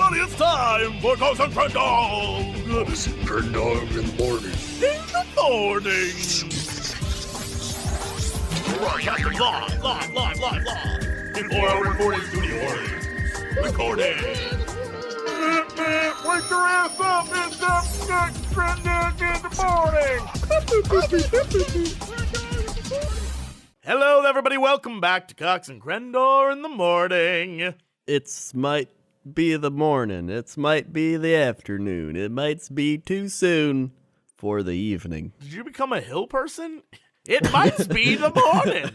everybody, it's time for Cox and Crendor. Crendor In The Morning. In the morning. Broadcasting live. In 4 hour recording studio audience. Recording. Wake your ass up, it's the Crendor In The Morning. Hello, everybody. Welcome back to Cox and Crendor In The Morning. It's might be the morning. It might be the afternoon. It might be too soon for the evening. Did you become a hill person? It might be the morning.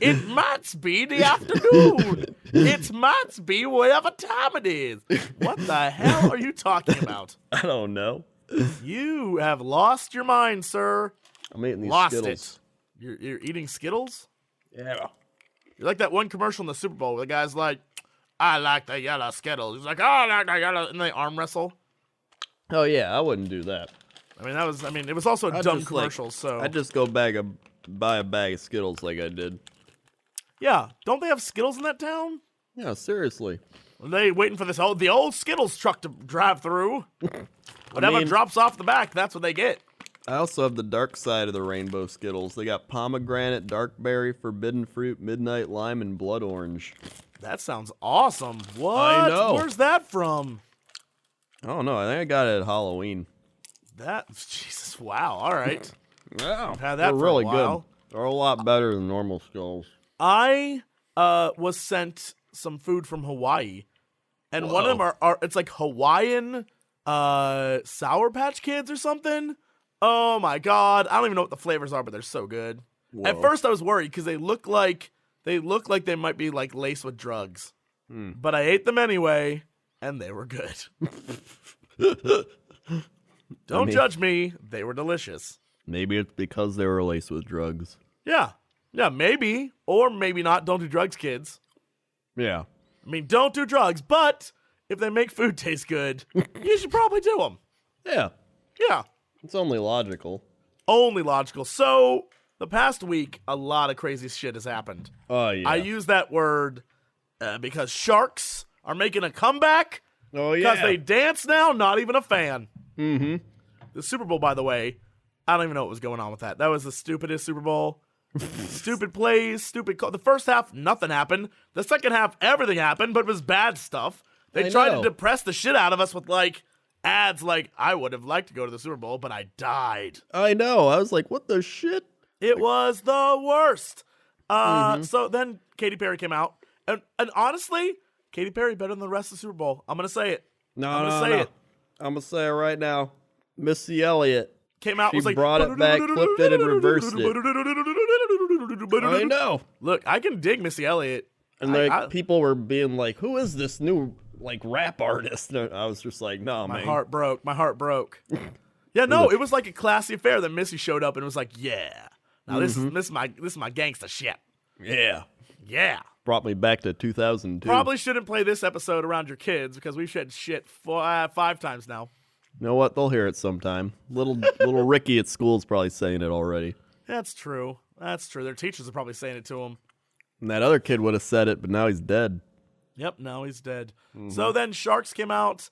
It might be the afternoon. It might be whatever time it is. What the hell are you talking about? I don't know. You have lost your mind, sir. I'm eating these Lost Skittles. it. You're eating Skittles? Yeah. You're like that one commercial in the Super Bowl where the guy's like, I like the yellow Skittles. He's like, oh, I like the yellow. And they arm wrestle. Oh, yeah, I wouldn't do that. It was also a dumb commercial, so. I'd just go buy a bag of Skittles like I did. Yeah, don't they have Skittles in that town? Yeah, seriously. Are they waiting for the old Skittles truck to drive through? Whatever drops off the back, that's what they get. I also have the dark side of the rainbow Skittles. They got pomegranate, dark berry, forbidden fruit, midnight lime, and blood orange. That sounds awesome. What? I know. Where's that from? I don't know. I think I got it at Halloween. Jesus, wow. All right. Yeah, I've had that they're for really a while. good. They're a lot better than normal Skittles. I was sent some food from Hawaii, and one of them are it's like Hawaiian Sour Patch Kids or something. Oh my god, I don't even know what the flavors are, but they're so good. Whoa. At first I was worried because they look like they might be like laced with drugs. But I ate them anyway, and they were good. Don't judge me, they were delicious. Maybe it's because they were laced with drugs. Yeah, maybe, or maybe not. Don't do drugs, kids. Yeah. I mean, don't do drugs, but if they make food taste good, you should probably do them. Yeah. Yeah. It's only logical. Only logical. So, the past week, a lot of crazy shit has happened. Oh, yeah. I use that word because sharks are making a comeback. Oh, yeah. Because they dance now, not even a fan. Mm-hmm. The Super Bowl, by the way, I don't even know what was going on with that. That was the stupidest Super Bowl. Stupid plays, stupid call. The first half, nothing happened. The second half, everything happened, but it was bad stuff. They tried to depress the shit out of us with, like, ads like, I would have liked to go to the Super Bowl, but I died. I know. I was like, what the shit? It was the worst. So then Katy Perry came out. And honestly, Katy Perry better than the rest of the Super Bowl. I'm going to say it. I'm going to say it right now. Missy Elliott Came out, she was like, brought it back, flipped it, and reversed it. I know. Look, I can dig Missy Elliott. And people were being like, who is this new rap artist? And I was just like, no, man. My heart broke. Yeah, no, it was like a classy affair that Missy showed up and was like, yeah. Now this is my gangsta shit. Yeah. Yeah. Brought me back to 2002. Probably shouldn't play this episode around your kids because we've said shit 5 times now. You know what? They'll hear it sometime. Little Ricky at school's probably saying it already. That's true. Their teachers are probably saying it to him. And that other kid would have said it, but now he's dead. Yep, now he's dead. So then sharks came out,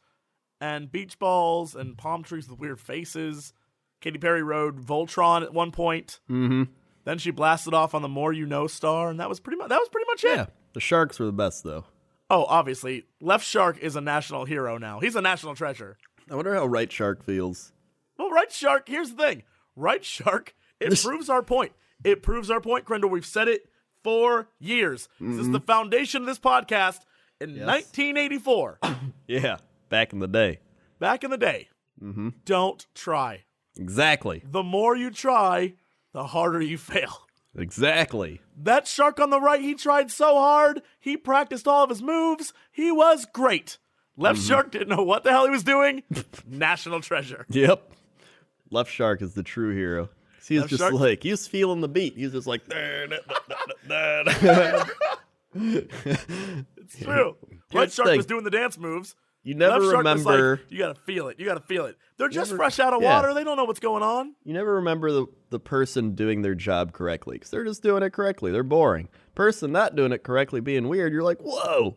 and beach balls, and palm trees with weird faces. Katy Perry rode Voltron at one point. Mm-hmm. Then she blasted off on the More You Know star, and that was pretty much it. Yeah, the sharks were the best, though. Oh, obviously, Left Shark is a national hero now. He's a national treasure. I wonder how Right Shark feels. Well, Right Shark, here's the thing. Right Shark, it proves our point. It proves our point, Crendor. We've said it for years. This is the foundation of this podcast in 1984. Yeah, back in the day. Back in the day. Don't try. Exactly. The more you try, the harder you fail. Exactly. That shark on the right, he tried so hard. He practiced all of his moves. He was great. Left Shark didn't know what the hell he was doing. National treasure. Yep. Left Shark is the true hero. He was just like, he was feeling the beat. He was just like, it's true. Right Shark was doing the dance moves. You never Left Shark remember. was like, you gotta feel it. You gotta feel it. They're just fresh out of water. They don't know what's going on. You never remember the person doing their job correctly because they're just doing it correctly. They're boring. Person not doing it correctly, being weird. You're like, whoa,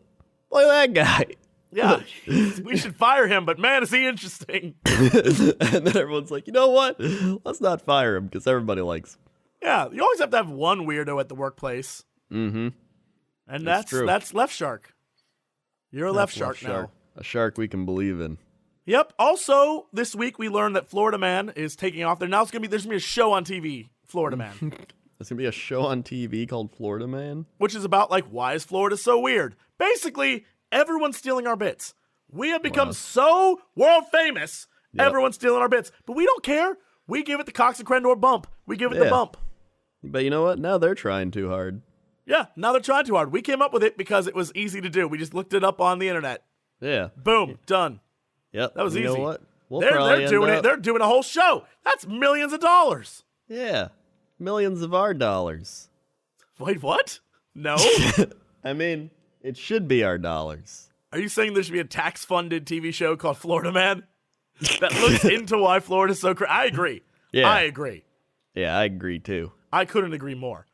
look at that guy. Yeah, we should fire him, but man, is he interesting. And then everyone's like, you know what? Let's not fire him because everybody likes him. Yeah, you always have to have one weirdo at the workplace. Mm-hmm. And That's true. that's Left Shark. You're a left That's shark now. A shark we can believe in. Yep. Also, this week we learned that Florida Man is taking off. There's gonna be a show on TV, Florida Man, There's going to be a show on TV called Florida Man. which is about like why is Florida so weird? Basically, everyone's stealing our bits. We have become so world famous. Yep. Everyone's stealing our bits, but we don't care. We give it the Cox and Crendor bump. We give it the Yeah. bump. But you know what? Now they're trying too hard. Yeah, now they're trying too hard. We came up with it because it was easy to do. We just looked it up on the internet. Yeah. Boom, done. Yep. That was you easy. know what? We'll They're probably doing end it. up- They're doing a whole show. That's millions of dollars. Yeah. Millions of our dollars. Wait, what? No. I mean, it should be our dollars. Are you saying there should be a tax-funded TV show called Florida Man that looks into why Florida's so crazy? I agree. Yeah. I agree. Yeah, I agree too. I couldn't agree more.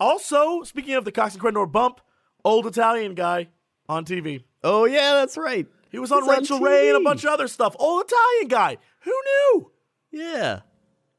Also, speaking of the Cox and Crendor bump, old Italian guy on TV. Oh, yeah, that's right. He was on He's on Rachel Ray and a TV. bunch of other stuff. Old Italian guy. Who knew? Yeah.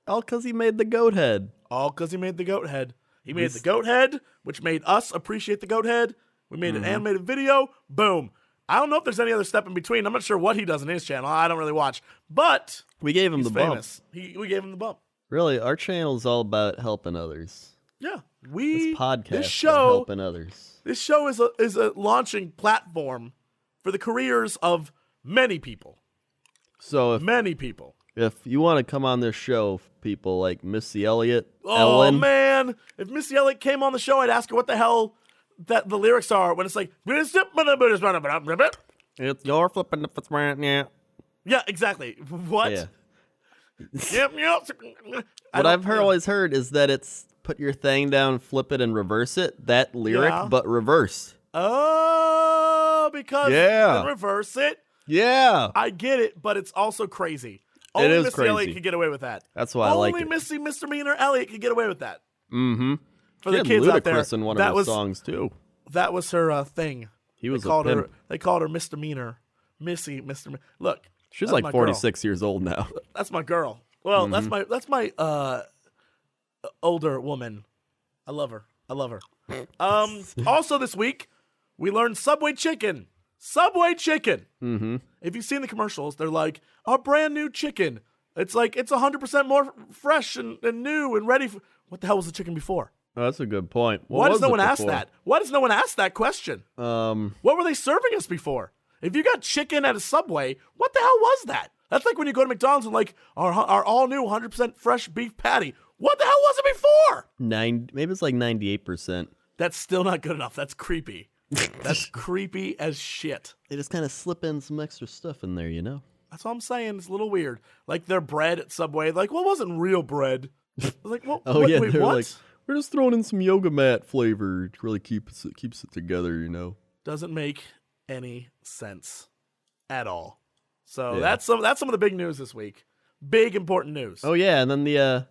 All because he made the goat head. All because he made the goat head. He made the goat head, which made us appreciate the goat head. We made an animated video. Boom. I don't know if there's any other step in between. I'm not sure what he does in his channel. I don't really watch. But We gave him he's the bump. famous. We gave him the bump. Really, our channel is all about helping others. Yeah. This podcast This is show, about helping others. this show is a launching platform for the careers of many people. So Many people. if you want to come on this show, people like Missy Elliott, Oh, Ellen. man. If Missy Elliott came on the show, I'd ask her what the hell that the lyrics are when it's like, It's your flipping if it's right now. yeah, exactly. What? Yeah. Yep, yep. What I've always heard is that it's put your thing down, flip it, and reverse it. That lyric, Yeah. but reverse. Oh, because Yeah. reverse it. Yeah. I get it, but it's also crazy. It Only is Missy crazy. Elliott could get away with that. That's why I like Only it. Missy Misdemeanor Elliott could get away with that. Mm-hmm. For the She had kids out there, Ludacris in one that of was his songs, too. that was her thing. He was They called a her. pimp. They called her Misdemeanor, Missy Misdemeanor. Look, She's that's like my girl. 46 years old now. That's my girl. Well, Mm-hmm. that's my older woman. I love her. I love her. Also this week, we learned Subway chicken. Subway chicken. Mm-hmm. If you've seen the commercials, they're like, our brand new chicken. It's like, it's 100% more fresh and new and ready for... What the hell was the chicken before? Oh, that's a good point. What Why does was no it one ask before? that? Why does no one ask that question? What were they serving us before? If you got chicken at a Subway, what the hell was that? That's like when you go to McDonald's and like, our all-new 100% fresh beef patty. What the hell was it before? Maybe it's like 98%. That's still not good enough. That's creepy. That's creepy as shit. They just kind of slip in some extra stuff in there, you know? That's all I'm saying. It's a little weird. Like their bread at Subway, like, well, it wasn't real bread. Like, well, Oh, wait, yeah. wait, They're what? like, we're just throwing in some yoga mat flavor. It really keeps it together, you know? Doesn't make any sense at all. So Yeah. that's some of the big news this week. Big important news. Oh, yeah. And then the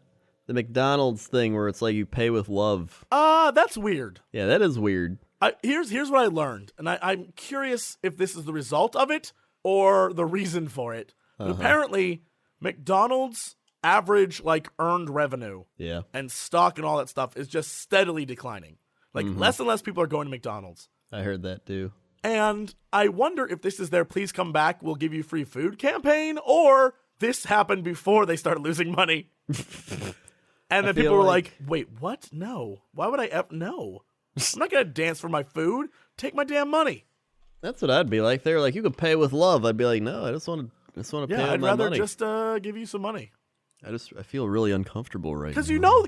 McDonald's thing where it's like you pay with love. That's weird. Yeah, that is weird. Here's what I learned, and I'm curious if this is the result of it or the reason for it. But apparently, McDonald's average like earned revenue Yeah. and stock and all that stuff is just steadily declining. Like less and less people are going to McDonald's. I heard that too. And I wonder if this is their please come back, we'll give you free food campaign, or this happened before they started losing money. And then feel people were like- like, wait, what? No. Why would I no. I'm not going to dance for my food. Take my damn money. That's what I'd be like. They're like, you could pay with love. I'd be like, no, I just want to pay Yeah, with I'd my rather money. just give you some money. I feel really uncomfortable right now. Because you know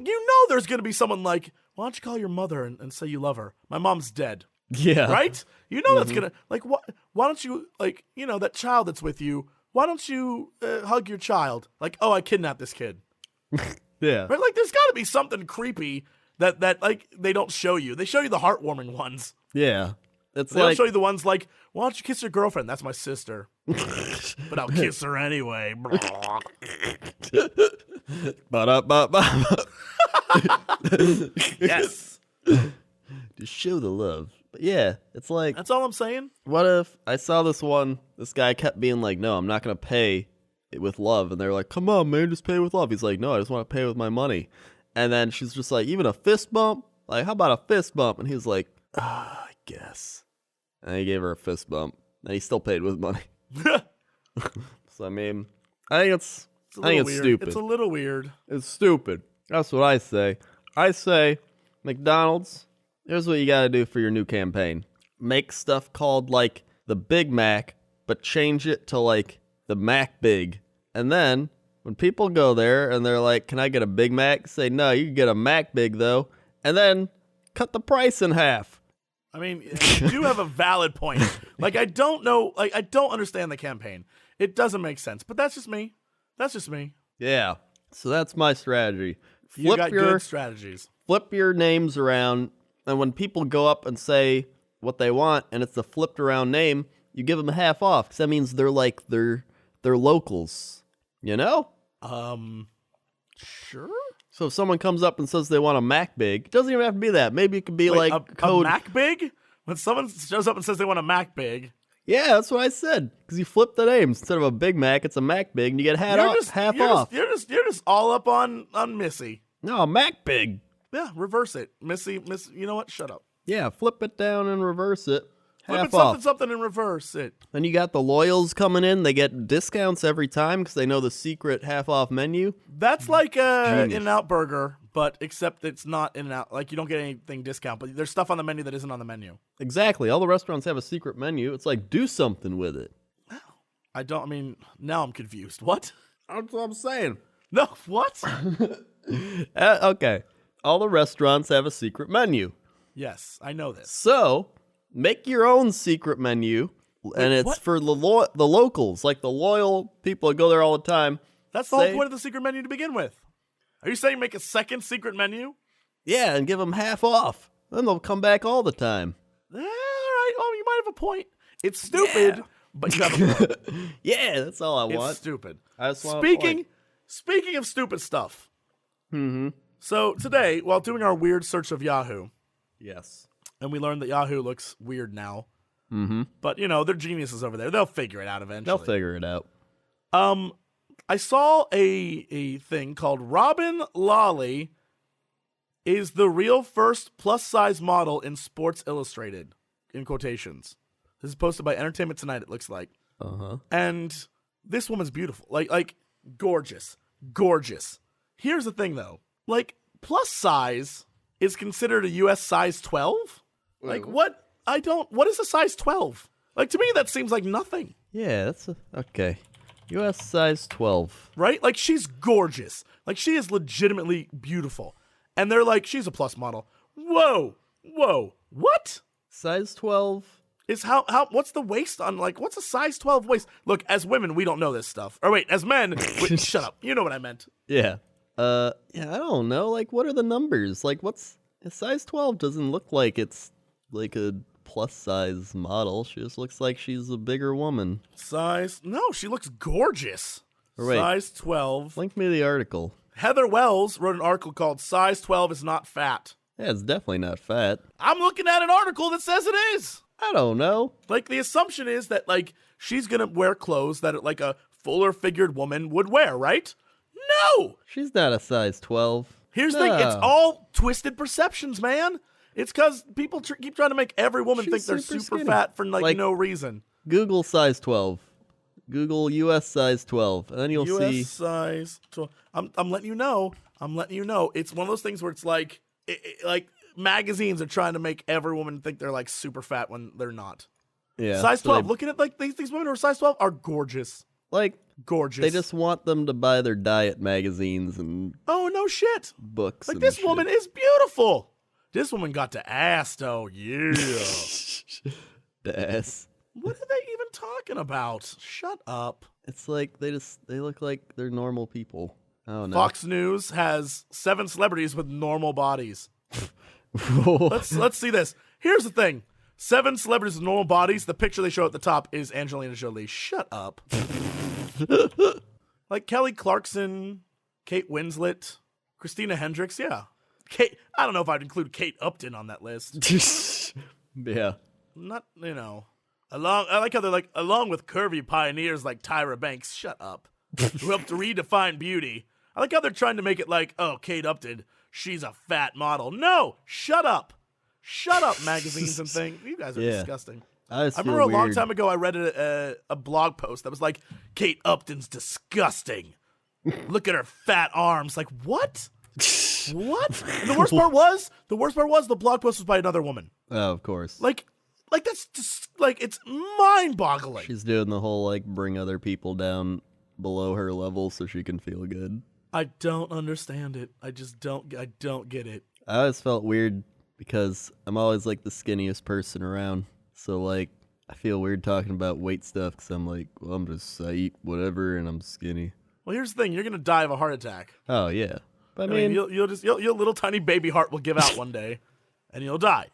there's going to be someone like, why don't you call your mother and say you love her? My mom's dead. Yeah. Right? You know that's going to, like, why don't you, like, you know, that child that's with you, why don't you hug your child? Like, oh, I kidnapped this kid. Yeah. Right? Like, there's got to be something creepy that like they don't show you. They show you the heartwarming ones. Yeah. It's They don't like, show you the ones like, why don't you kiss your girlfriend? That's my sister. But I'll kiss her anyway. ba-da-ba-ba. Yes. To show the love. But yeah, it's like, That's all I'm saying. what if I saw this guy kept being like, no, I'm not going to pay it with love. And they're like, come on, man, just pay with love. He's like, no, I just want to pay with my money. And then she's just like, even a fist bump? Like, how about a fist bump? And he's like, I guess. And he gave her a fist bump. And he still paid with money. So, I mean, I think it's weird. stupid. It's a little weird. It's stupid. That's what I say. I say, McDonald's, here's what you got to do for your new campaign. Make stuff called, like, the Big Mac, but change it to, like, the Mac Big. And then, when people go there and they're like, can I get a Big Mac? Say, no, you can get a Mac Big, though. And then, cut the price in half. I mean, you do have a valid point. Like, I don't know. Like, I don't understand the campaign. It doesn't make sense. But that's just me. That's just me. Yeah. So that's my strategy. You got good strategies. Flip your names around, and when people go up and say what they want, and it's a flipped around name, you give them half off, because that means they're like, they're locals. You know? Sure. So if someone comes up and says they want a Mac Big, it doesn't even have to be that. Maybe it could be like code. A Mac Big? When someone shows up and says they want a Mac Big. Yeah, that's what I said. Because you flip the names. Instead of a Big Mac, it's a Mac Big, and you get half off. You're just all up on Missy. No, a Mac Big. Yeah, reverse it. Missy, you know what? Shut up. Yeah, flip it down and reverse it. Flip it Half off. something and reverse it. Then you got the loyals coming in. They get discounts every time because they know the secret half-off menu. That's like a Genius. In-N-Out burger, but except it's not In-N-Out. Like, you don't get anything discount, but there's stuff on the menu that isn't on the menu. Exactly. All the restaurants have a secret menu. It's like, do something with it. Now I'm confused. What? That's what I'm saying. No, what? Okay. All the restaurants have a secret menu. Yes, I know this. So, make your own secret menu, and it's what? for the locals, like the loyal people that go there all the time. That's the whole point of the secret menu to begin with. Are you saying make a second secret menu? Yeah, and give them half off. Then they'll come back all the time. All right. Oh, you might have a point. It's stupid, but you have a point. Yeah, that's all I want. It's stupid. I just want a point. Speaking of stupid stuff. So today, while doing our weird search of Yahoo, Yes. and we learned that Yahoo looks weird now. But, they're geniuses over there. They'll figure it out eventually. They'll figure it out. I saw a thing called Robyn Lawley is the real first plus-size model in Sports Illustrated, in quotations. This is posted by Entertainment Tonight, it looks like. And this woman's beautiful. Like gorgeous. Gorgeous. Here's the thing, though. Like, plus size is considered a U.S. size 12? Like, what? What is a size 12? Like, to me, that seems like nothing. Yeah, okay. U.S. size 12. Right? Like, she's gorgeous. Like, she is legitimately beautiful. And they're like, she's a plus model. Whoa. What? Size 12? Is what's the waist on, like, what's a size 12 waist? Look, as women, we don't know this stuff. Or wait, as men, shut up. You know what I meant. Yeah. I don't know. Like, what are the numbers? Like, a size 12 doesn't look like it's like a plus size model. She just looks like she's a bigger woman. No, she looks gorgeous. Or wait, size 12. link me the article. Heather Wells wrote an article called Size 12 is Not Fat. Yeah, it's definitely not fat. I'm looking at an article that says it is. I don't know. Like, the assumption is that, like, she's going to wear clothes that, like, a fuller figured woman would wear, right? No! She's not a size 12. Here's the thing. It's all twisted perceptions, man. It's because people keep trying to make every woman think they're super skinny. fat for, like, no reason. Google size 12. Google U.S. size 12. And then you'll see. U.S. size 12. I'm letting you know. It's one of those things where it's like, like, magazines are trying to make every woman think they're, like, super fat when they're not. Yeah. Size 12. Looking at, like, these women who are size 12 are gorgeous. Like, gorgeous. they just want them to buy their diet magazines and oh, no shit. books. Like, and this shit. woman is beautiful. This woman got to ass, though. Yeah. The ass. What are they even talking about? Shut up. It's like they look like they're normal people. I don't know. Fox News has 7 celebrities with normal bodies. Let's see this. Here's the thing. 7 celebrities with normal bodies. The picture they show at the top is Angelina Jolie. Shut up. Like Kelly Clarkson, Kate Winslet, Christina Hendricks. Yeah. I don't know if I'd include Kate Upton on that list. Yeah. Not, I like how they're like, along with curvy pioneers like Tyra Banks, shut up, who helped redefine beauty. I like how they're trying to make it like, oh, Kate Upton, she's a fat model. No, shut up. Shut up, magazines and things. You guys are disgusting. I remember a long time ago I read a blog post that was like, Kate Upton's disgusting. Look at her fat arms. Like, what? What? And the worst part was the blog post was by another woman. Oh, of course. Like that's just like, it's mind-boggling. She's doing the whole like bring other people down below her level so she can feel good. I don't understand it. I don't get it. I always felt weird because I'm always like the skinniest person around. So like I feel weird talking about weight stuff because I'm like, well, I eat whatever and I'm skinny. Well, here's the thing: you're gonna die of a heart attack. Oh yeah, but I mean your little tiny baby heart will give out one day, and you'll die.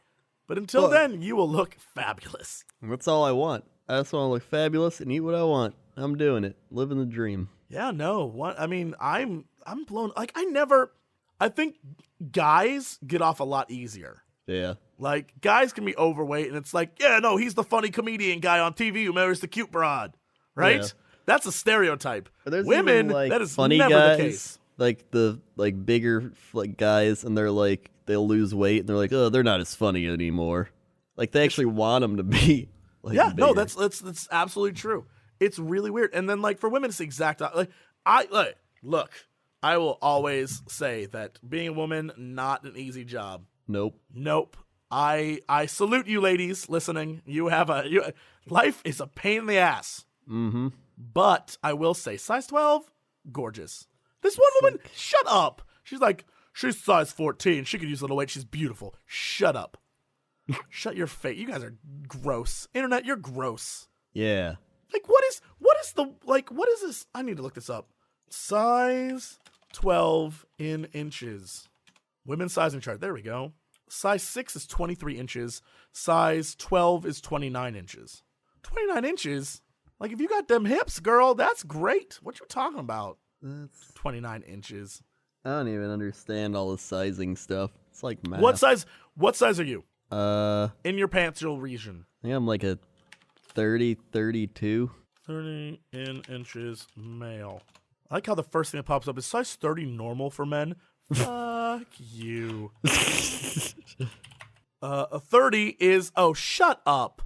But until then, you will look fabulous. That's all I want. I just want to look fabulous and eat what I want. I'm doing it, living the dream. Yeah, no. What I mean, I'm blown. Like I think guys get off a lot easier. Yeah. Like guys can be overweight, and it's like, yeah, no, he's the funny comedian guy on TV who marries the cute broad, right? Yeah. That's a stereotype. Women, even, that is funny never guys, the case. Like the bigger guys, and they're like they'll lose weight, and they're like, oh, they're not as funny anymore. Like they actually want them to be. Like, yeah, bigger. No, that's absolutely true. It's really weird. And then like for women, it's the exact look. I will always say that being a woman, not an easy job. Nope. I salute you, ladies listening. Life is a pain in the ass. Mm-hmm. But I will say, size 12, gorgeous. This one woman, shut up. She's like, she's size 14. She could use a little weight. She's beautiful. Shut up. Shut your face. You guys are gross. Internet, you're gross. Yeah. Like, what is this? I need to look this up. Size 12 in inches. Women's sizing chart. There we go. Size 6 is 23 inches. Size 12 is 29 inches. 29 inches? Like, if you got them hips, girl, that's great. What you talking about? That's 29 inches. I don't even understand all the sizing stuff. It's like math. What size are you? In your pantsual region. I think I'm like a 30, 32. 30 in inches male. I like how the first thing that pops up is size 30 normal for men. Fuck you. A 30 is, shut up.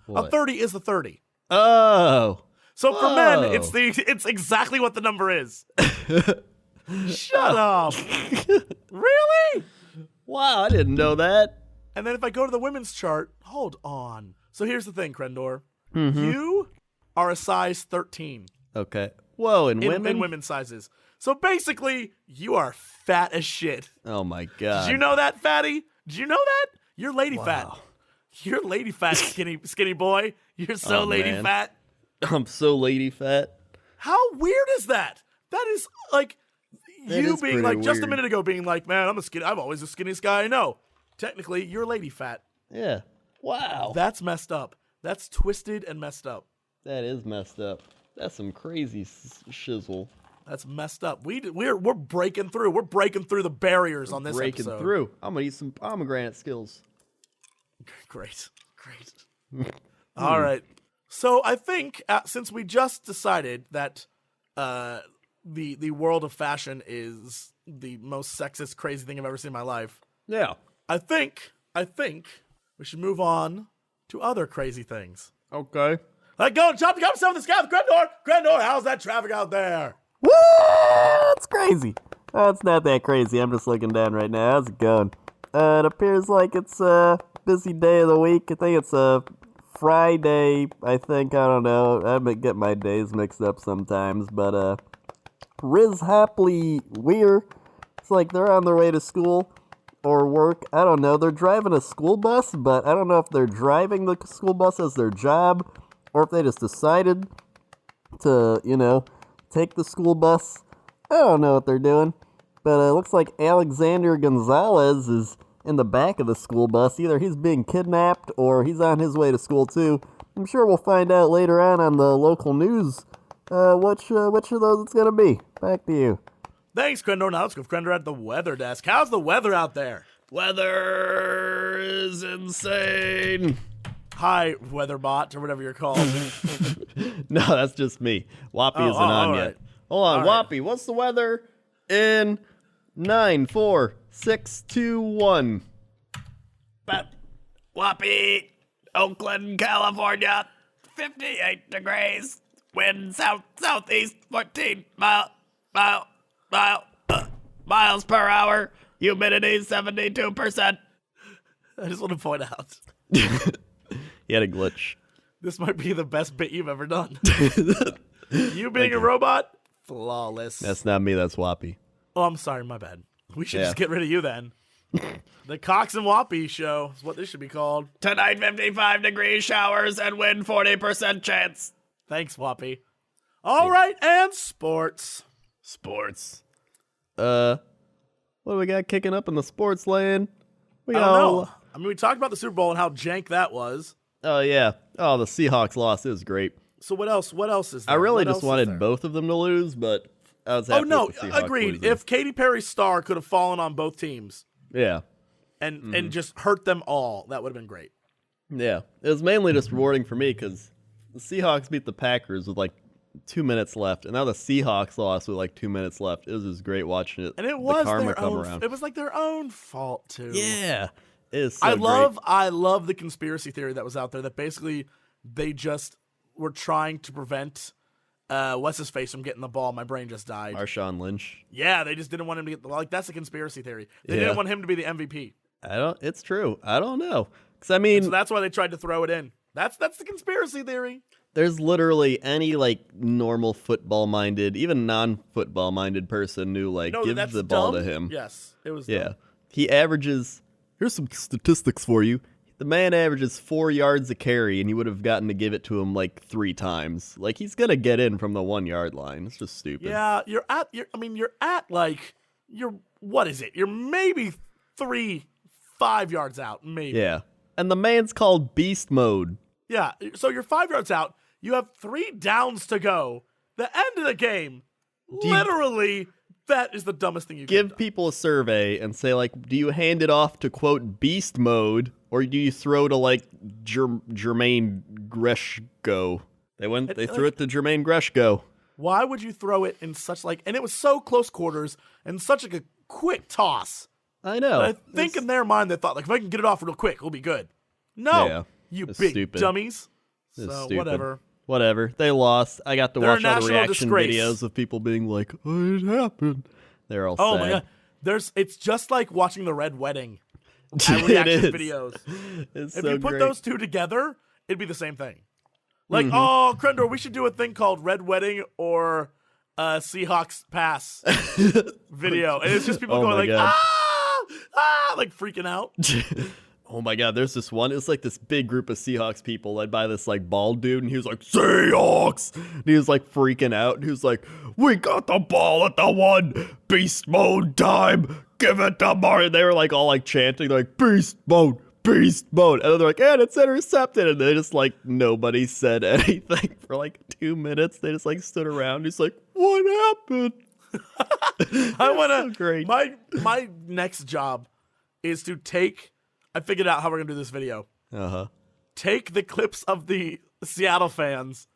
What? A 30 is a 30. Oh. So for men, it's exactly what the number is. Shut up. Really? Wow, I didn't know that. And then if I go to the women's chart, hold on. So here's the thing, Crendor. Mm-hmm. You are a size 13. Okay. Whoa, in women? In women's sizes. So basically, you are fat as shit. Oh my God. Did you know that, fatty? Did you know that? You're lady fat. You're lady fat, skinny boy. You're so lady fat. I'm so lady fat. How weird is that? That is like you being like just a minute ago being like, man, I'm always the skinniest guy I know. Technically, you're lady fat. Yeah. Wow. That's messed up. That's twisted and messed up. That is messed up. That's some crazy shizzle. That's messed up. We're breaking through. We're breaking through the barriers on this episode. Breaking through. I'm gonna eat some pomegranate skills. Great. All right. So I think since we just decided that the world of fashion is the most sexist, crazy thing I've ever seen in my life. Yeah. I think we should move on to other crazy things. Okay. Like go and chop the cup with the sky with Crendor. Crendor, how's that traffic out there? Woo! It's crazy. It's not that crazy. I'm just looking down right now. How's it going? It appears like it's a busy day of the week. I think it's a Friday. I don't know. I get my days mixed up sometimes. But Riz Hapley Weir, it's like they're on their way to school or work. I don't know. They're driving a school bus, but I don't know if they're driving the school bus as their job or if they just decided to, take the school bus. I don't know what they're doing. But it looks like Alexander Gonzalez is in the back of the school bus. Either he's being kidnapped or he's on his way to school too. I'm sure we'll find out later on the local news which of those it's going to be. Back to you. Thanks, Crendor. Now let's go Crendor at the weather desk. How's the weather out there? Weather is insane. Hi, Weatherbot, or whatever you're called. No, that's just me. Whoppy isn't on all yet. right. Hold on, All right. Whoppy, what's the weather in 9, 4, 6, 2, 1? Whoppy, Oakland, California, 58 degrees, wind southeast 14 miles per hour, humidity 72%. I just want to point out, He had a glitch. this might be the best bit you've ever done. You being a robot, flawless. That's not me, that's Whoppy. Oh, I'm sorry, my bad. We should Yeah. just get rid of you then. The Cox and Whoppy show is what this should be called. Tonight 55 degree showers and wind 40% chance. Thanks, Whoppy. All right, and sports. Sports. What do we got kicking up in the sports land? We I don't got know. I mean, we talked about the Super Bowl and how jank that was. Oh yeah. Oh, the Seahawks lost. It was great. So what else? What else is there? I really What else just is wanted there? both of them to lose, but I was Oh happy no, with the Seahawks agreed. losing. If Katy Perry's star could have fallen on both teams yeah. and just hurt them all, that would have been great. Yeah. It was mainly just rewarding for me because the Seahawks beat the Packers with like 2 minutes left, and now the Seahawks lost with like 2 minutes left. It was just great watching it. And it the was karma their come own. around. It was like their own fault too. Yeah. It is so I great. love the conspiracy theory that was out there that basically they just were trying to prevent what's his face from getting the ball. My brain just died. Marshawn Lynch. Yeah, they just didn't want him to get the ball. Like that's a conspiracy theory. They Yeah. didn't want him to be the MVP. It's true. I don't know. Cuz I mean, So that's why they tried to throw it in. That's the conspiracy theory. there's literally any like normal football minded, even non-football minded person who like No, gives that's the ball dumb. to him. Yes, it was. Yeah. dumb. He averages, here's some statistics for you. The man averages 4 yards a carry, and you would have gotten to give it to him like 3 times. Like, he's going to get in from the 1 yard line. It's just stupid. Yeah, you're at what is it? You're maybe 3-5 yards out, maybe. Yeah. And the man's called Beast Mode. Yeah, so you're 5 yards out. You have 3 downs to go. The end of the game. you- Literally, that is the dumbest thing you Give can do. people a survey and say, like, do you hand it off to, quote, Beast Mode, or do you throw to, like, Jermaine Greshko? They threw it to Jermaine Greshko. Why would you throw it in such and it was so close quarters and such like a quick toss. I know. I think in their mind they thought, like, if I can get it off real quick, we'll be good. No, Yeah, you it's big stupid. dummies. It's So stupid. whatever. Whatever. They lost. I got to They're a watch all the national reaction disgrace. videos of people being like, oh, it happened. They're all Oh sad. my god, it's just like watching the Red Wedding at It reaction is. videos. It's If so you put great. those two together, it'd be the same thing. Like, oh, Crendor, we should do a thing called Red Wedding or Seahawks Pass video, and it's just people Oh going my like, God. like freaking out. Oh my god, there's this one. It's like this big group of Seahawks people led by this like bald dude, and he was like, Seahawks! And he was like freaking out, and he was like, we got the ball at the 1, beast mode time, give it to Martin. They were like all like chanting, like, beast mode, beast mode. And then they're like, and it's intercepted. And they just like, nobody said anything for like 2 minutes. They just like stood around. He's like, what happened? I want so great. My next job is to take. I figured out how we're gonna do this video. Uh-huh. Take the clips of the Seattle fans,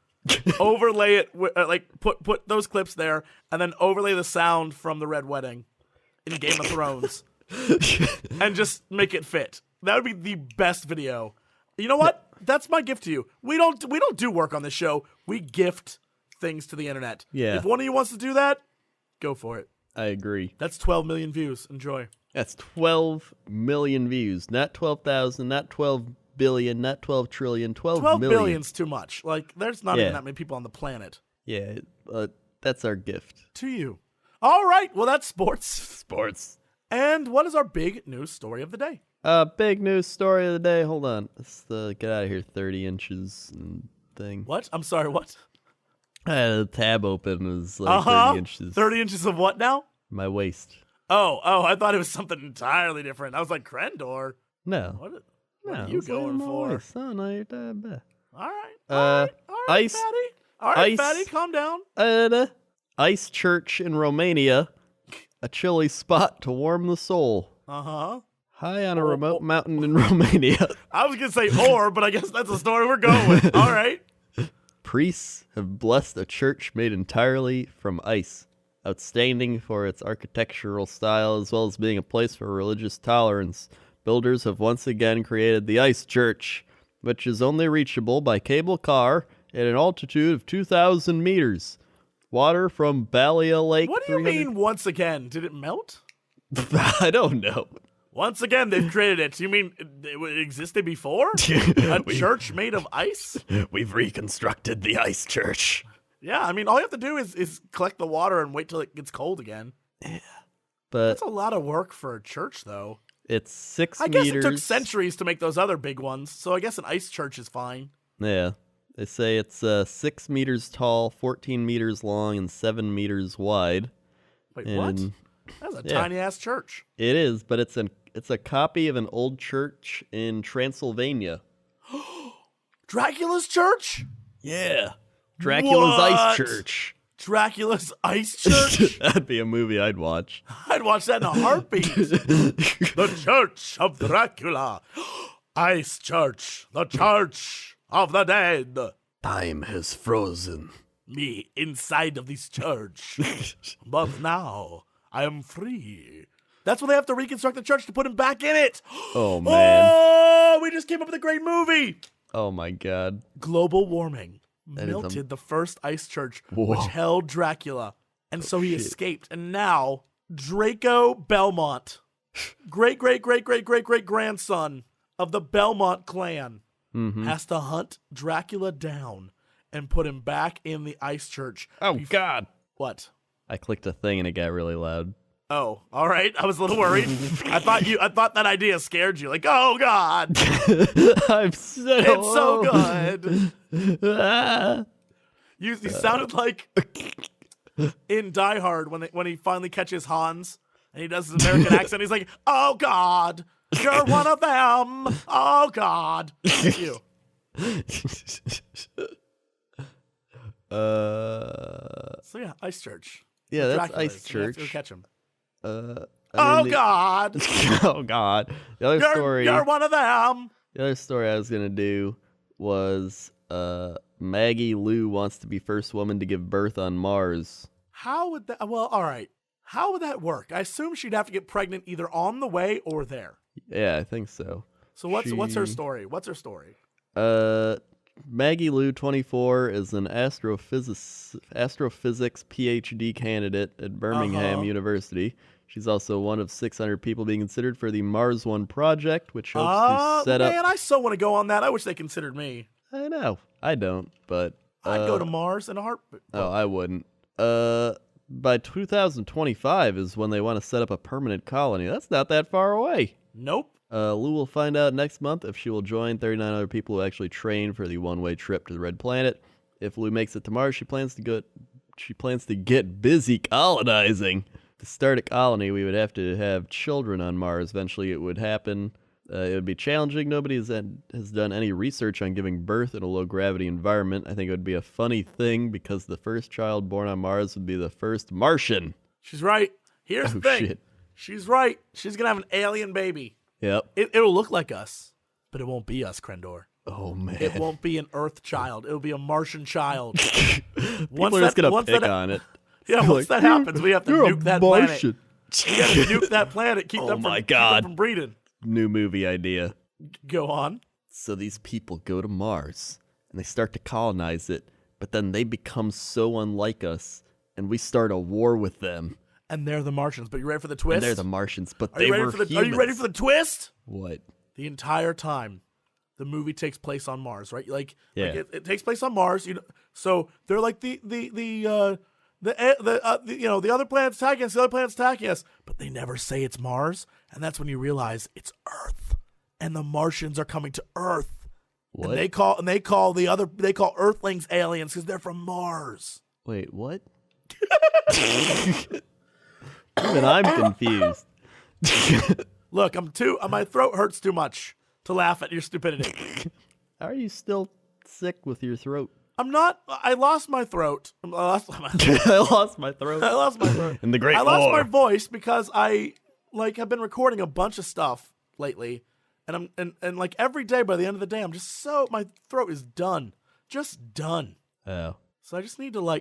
overlay it with, like put those clips there, and then overlay the sound from the Red Wedding in Game of Thrones, and just make it fit. That would be the best video. You know what? That's my gift to you. We don't do work on this show. We gift things to the internet. Yeah. If one of you wants to do that, go for it. I agree. That's 12 million views. Enjoy. That's 12 million views. Not 12,000, not 12 billion, not 12 trillion, 12 12 million. billion's too much. Like, there's not Yeah. even that many people on the planet. Yeah, that's our gift. To you. All right. Well, that's sports. Sports. And what is our big news story of the day? Big news story of the day. Hold on. Let's get out of here. 30 inches and thing. What? I'm sorry, what? I had a tab open. It was like 30 inches. 30 inches of what now? My waist. Oh, I thought it was something entirely different. I was like, Crendor. No. What No, are you it's like going my for? waist. Oh, no, you're that bad. All right. Uh, All right, ice- fatty. All right, ice- fatty, calm down. Ice Church in Romania. A chilly spot to warm the soul. Uh-huh. High on a remote mountain in Romania. I was gonna say or, but I guess that's the story we're going with. All right. Priests have blessed a church made entirely from ice. Outstanding for its architectural style as well as being a place for religious tolerance, builders have once again created the Ice Church, which is only reachable by cable car at an altitude of 2,000 meters. Water from Ballia Lake. What do you mean once again? Did it melt? I don't know. Once again, they've created it. You mean it existed before? A church made of ice? We've reconstructed the Ice Church. Yeah, I mean, all you have to do is collect the water and wait till it gets cold again. But That's a lot of work for a church, though. it's 6 I meters. guess it took centuries to make those other big ones, so I guess an ice church is fine. Yeah. They say it's 6 meters tall, 14 meters long, and 7 meters wide. Wait, what? And That's a yeah. tiny-ass church. It is, but it's a copy of an old church in Transylvania. Dracula's church? Yeah. Dracula's Ice What? Church. Dracula's Ice Church? That'd be a movie I'd watch. I'd watch that in a heartbeat. The Church of Dracula. Ice Church. The Church of the Dead. Time has frozen. Me inside of this church. But now I am free. That's when they have to reconstruct the church to put him back in it. Oh, man. Oh, we just came up with a great movie. Oh, my God. Global warming That is melted the first ice church, Whoa. which held Dracula. And so he shit. escaped. And now Draco Belmont, great-great-great-great-great-great-grandson of the Belmont clan, has to hunt Dracula down and put him back in the ice church. Oh, God. What? I clicked a thing and it got really loud. Oh, all right. I was a little worried. I thought that idea scared you. Like, oh God, I'm so... it's so good. Ah. You sounded like in Die Hard when he finally catches Hans and he does his American accent. He's like, oh God, you're one of them. Oh God, you. So yeah, Ice Church. Yeah, that's Dracula Ice is. You have to go Church. catch him. I Oh mean, the- God, Oh, God. The other story... you're one of them. The other story I was gonna do was Maggie Lou wants to be first woman to give birth on Mars. How would that? Well, all right. How would that work? I assume she'd have to get pregnant either on the way or there. Yeah, I think so. So what's her She- story? What's her story? Maggie Lou, 24, is an astrophysics PhD candidate at Birmingham University. She's also one of 600 people being considered for the Mars One project, which hopes to set man, up. I so want to go on that. I wish they considered me. I know, I don't, but I'd go to Mars in a heartbeat. Oh, I wouldn't. By 2025 is when they want to set up a permanent colony. That's not that far away. Nope. Lou will find out next month if she will join 39 other people who actually train for the one-way trip to the Red Planet. If Lou makes it to Mars, she plans to get busy colonizing. To start a colony, we would have to have children on Mars. Eventually, it would happen. It would be challenging. Nobody has done any research on giving birth in a low-gravity environment. I think it would be a funny thing because the first child born on Mars would be the first Martian. She's right. Here's the thing. Shit. She's right. She's gonna have an alien baby. Yep. It'll look like us, but it won't be us, Crendor. Oh, man. It won't be an Earth child. It'll be a Martian child. People are just going to pick on it. Yeah, once that happens, we have to You're nuke a that Martian. planet. We gotta nuke that planet. Keep Oh them my keep God. them from breeding. New movie idea. Go on. So these people go to Mars and they start to colonize it, but then they become so unlike us and we start a war with them. And they're the Martians. But you ready for the twist? And they're the Martians, but Are they you ready were for the? humans. Are you ready for the twist? What? The entire time, the movie takes place on Mars, right? Like Yeah. it takes place on Mars. You know, so they're like the other planet's attacking us. The other planet's attacking us, but they never say it's Mars, and that's when you realize it's Earth, and the Martians are coming to Earth. What? And they call Earthlings aliens because they're from Mars. Wait, what? Even I'm confused. Look, my throat hurts too much to laugh at your stupidity. How are you still sick with your throat? I'm not. I lost my throat. I lost my I lost my throat. throat. In the Great I lost War. my voice because I have been recording a bunch of stuff lately, and and like every day by the end of the day, I'm just my throat is done, just done. Oh. So I just need to I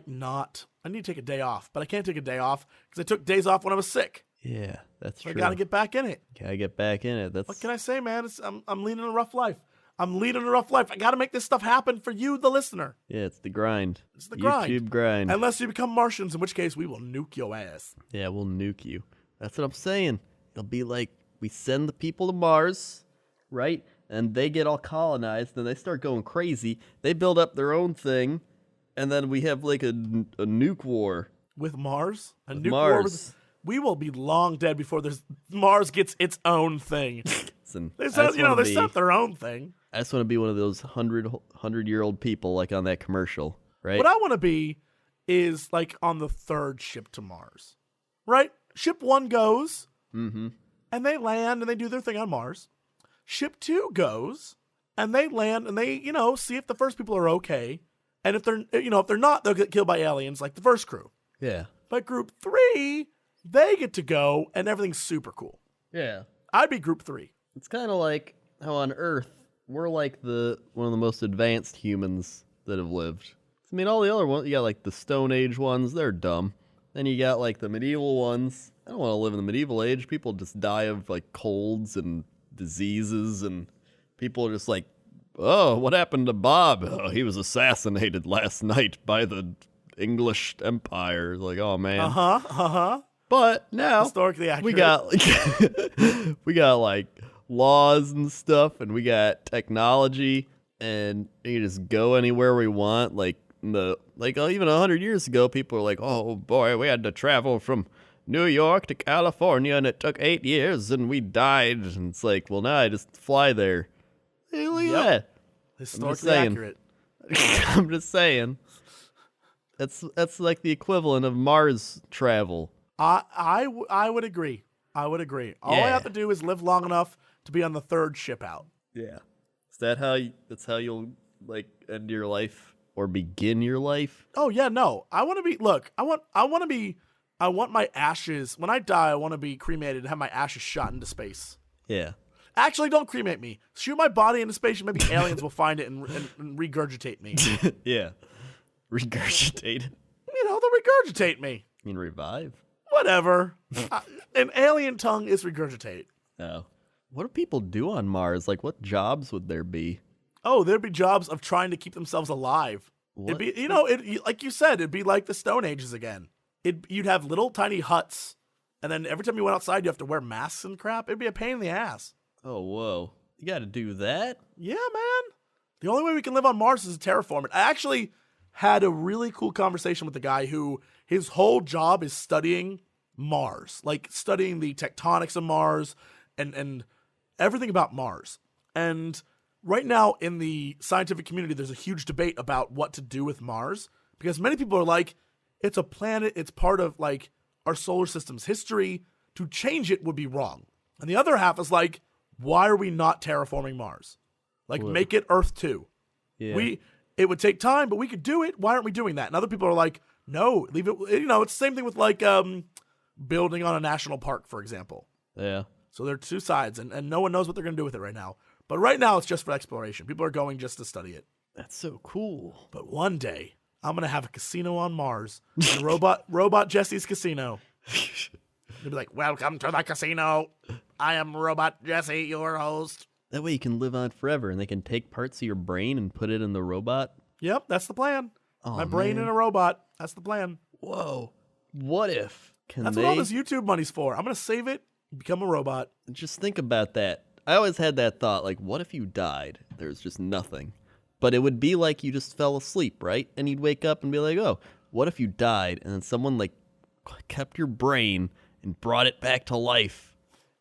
need to take a day off, but I can't take a day off because I took days off when I was sick. Yeah, that's So true. I gotta get back in it. Gotta get back in it. What can I say, man? I'm leading a rough life. I'm leading a rough life. I gotta make this stuff happen for you, the listener. Yeah, it's the grind. It's the grind. YouTube grind. Unless you become Martians, in which case we will nuke your ass. Yeah, we'll nuke you. That's what I'm saying. It'll be like we send the people to Mars, right? And they get all colonized, and they start going crazy. They build up their own thing, and then we have like a nuke war. With Mars? A With nuke Mars. war with... We will be long dead before Mars gets its own thing. Listen, They set their own thing. I just want to be one of those 100-year-old people like on that commercial, right? What I want to be is like on the third ship to Mars, right? Ship 1 goes, and they land and they do their thing on Mars. Ship 2 goes, and they land and they, see if the first people are okay. And if they're not, they'll get killed by aliens like the first crew. Yeah. But group 3, they get to go and everything's super cool. Yeah. I'd be group 3. It's kind of like how on Earth, we're like one of the most advanced humans that have lived. I mean, all the other ones, you got like the Stone Age ones, they're dumb. Then you got like the medieval ones. I don't want to live in the medieval age. People just die of like colds and diseases, and people are just like, oh, what happened to Bob? Oh, he was assassinated last night by the English Empire. Like, oh man. But now Historically accurate. we got like laws and stuff, and we got technology, and you can just go anywhere we want. Like even 100 years ago, people were like, "Oh boy, we had to travel from New York to California, and it took 8 years, and we died." And it's like, well, now I just fly there. Hey, look at that. Historically accurate. I'm just saying. That's like the equivalent of Mars travel. I would agree. I would agree. All I Yeah. have to do is live long enough to be on the third ship out. Yeah. Is that that's how you'll like end your life or begin your life? Oh yeah, no. I want to be. Look, I want my ashes when I die. I want to be cremated and have my ashes shot into space. Yeah. Actually, don't cremate me. Shoot my body into space, and maybe aliens will find it and regurgitate me. Yeah. Regurgitate. They'll regurgitate me. I mean, revive? Whatever. An alien tongue is regurgitate. No. What do people do on Mars? Like, what jobs would there be? Oh, there'd be jobs of trying to keep themselves alive. What? It'd be, like you said, it'd be like the Stone Ages again. You'd have little tiny huts, and then every time you went outside, you have to wear masks and crap. It'd be a pain in the ass. Oh, whoa. You got to do that? Yeah, man. The only way we can live on Mars is to terraform it. I actually had a really cool conversation with a guy who his whole job is studying Mars, like studying the tectonics of Mars and everything about Mars. And right now in the scientific community, there's a huge debate about what to do with Mars because many people are like, it's a planet, it's part of like our solar system's history. To change it would be wrong. And the other half is like, why are we not terraforming Mars? Like, make it Earth 2. Yeah. It would take time, but we could do it. Why aren't we doing that? And other people are like, no, leave it. It's the same thing with like building on a national park, for example. Yeah. So there are two sides, and no one knows what they're going to do with it right now. But right now, it's just for exploration. People are going just to study it. That's so cool. But one day, I'm going to have a casino on Mars. And robot Jesse's casino. They'll be like, welcome to the casino. I am Robot Jesse, your host. That way you can live on forever, and they can take parts of your brain and put it in the robot. Yep, that's the plan. Oh, My brain man. in a robot. That's the plan. Whoa. What if? That's what all this YouTube money's for. I'm going to save it, become a robot. Just think about that. I always had that thought, like, what if you died? There's just nothing. But it would be like you just fell asleep, right? And you'd wake up and be like, oh, what if you died? And then someone, like, kept your brain and brought it back to life.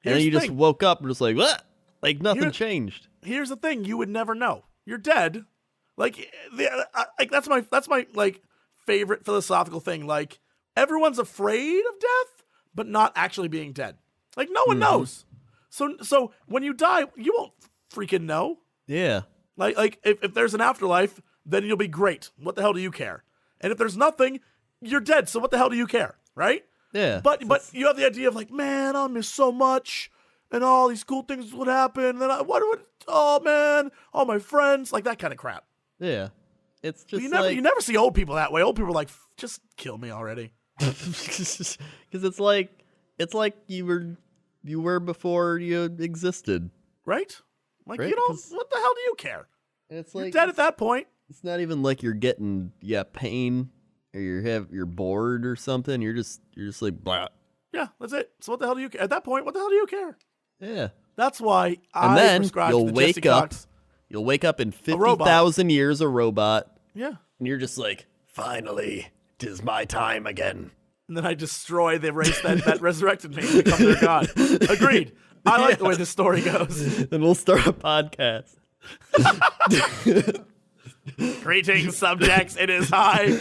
And then you just woke up and just like, what? Like, nothing changed. Here's the thing. You would never know. You're dead. Like, that's my like, favorite philosophical thing. Like, everyone's afraid of death, but not actually being dead. Like, no one knows. So when you die, you won't freaking know. Yeah. Like if there's an afterlife, then you'll be great. What the hell do you care? And if there's nothing, you're dead. So what the hell do you care, right? Yeah. But you have the idea of like, man, I miss so much. and all these cool things would happen. And then oh man, all my friends, like that kind of crap. Yeah. It's just You like... never see old people that way. Old people are like, just kill me already. Because it's like you were before you existed. Right? Like, Right? you know, 'Cause- what the hell do you care? It's You're like dead at that point. it's not even like you're getting pain or you're bored or something. You're just like blah. Yeah, that's it. So what the hell do you care? At that point, what the hell do you care? Yeah. That's why And I then prescribe you'll to the Jesse wake up. Cox. You'll wake up in robot. 50,000 years a robot, Yeah. and you're just like, Finally, 'tis my time again. And then I destroy the race that resurrected me and become their god. Agreed. I like the way this story goes. then we'll start a podcast. Greetings, subjects. It is I,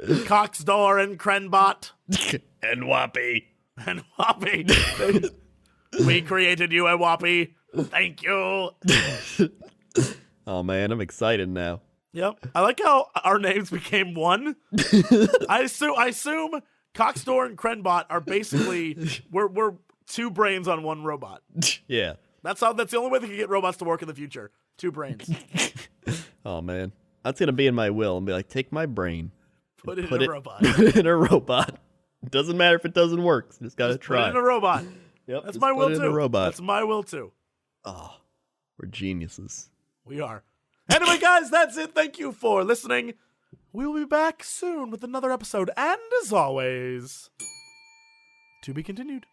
Coxdor and Crenbot And Whoppy. and Whoppy. We created you, a Whoppy. Thank you. Oh man, I'm excited now. Yep. I like how our names became one. I assume Coxdor and Crenbot are basically we're two brains on one robot. Yeah. That's the only way they can get robots to work in the future. Two brains. Oh man, that's gonna be in my will and be like, take my brain, Put it put in it a robot. put it in a robot. Doesn't matter if it doesn't work. Just gotta Put try. it in a robot. Yep, That's just my put will it in too. a robot. That's my will too. Oh, we're geniuses. We are. Anyway, guys, that's it. Thank you for listening. We will be back soon with another episode. And as always, to be continued.